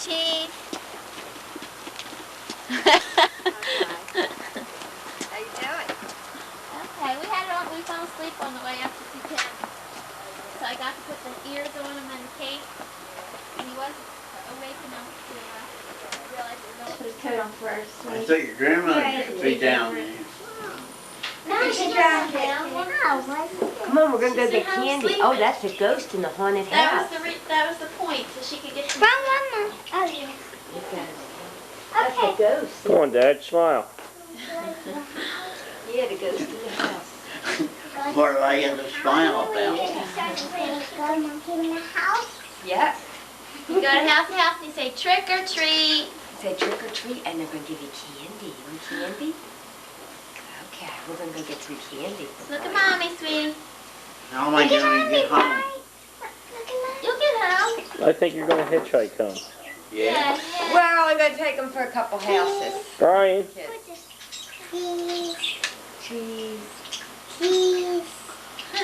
Chief. How you doing? Okay, we fell asleep on the way up to 210. So I got to put the ears on him and the cape. And he wasn't awake enough to realize we were going to put his coat on first. I thought your grandmother could be down there. No, she's not down. Come on, we're gonna go get candy. Oh, that's a ghost in the haunted house. That was the point, so she could get some. Mama. Oh, yeah. That's a ghost. Come on, Dad, smile. Yeah, the ghost in the house. What do I have to smile about? Yeah. You go to house to house and you say trick or treat. Say trick or treat, and they're gonna give you candy. You want candy? Okay, we're gonna go get some candy. Look at mommy, sweetie. How am I going to get home? You'll get home. I think you're going to hitchhike home. Yeah. We're only going to take them for a couple houses. Brian. Cheese.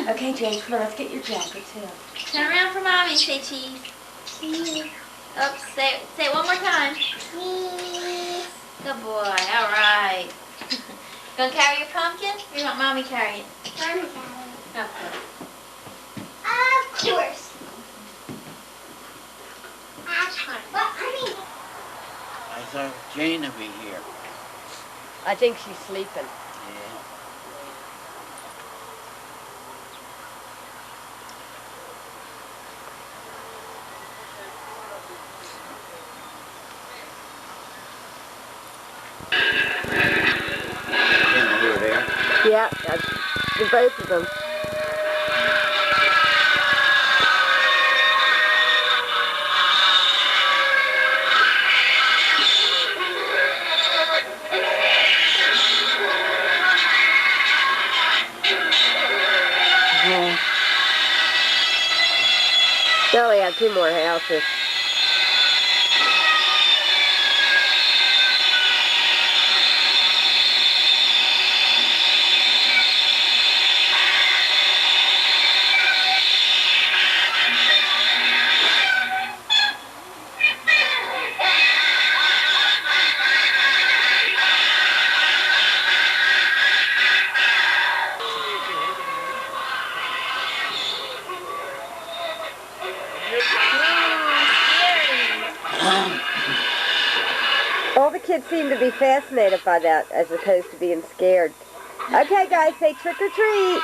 Okay, James, come on, let's get your jacket too. Turn around for mommy and say cheese. Oops, say it one more time. Good boy, all right. Gonna carry your pumpkin? Or you want mommy carry it? Mommy Okay. Of course. But I mean, I thought Jane would be here. I think she's sleeping. Yeah. Jane over there. Yeah, the both of them. They only have 2 more houses. All the kids seem to be fascinated by that as opposed to being scared. Okay, guys, say trick or treat.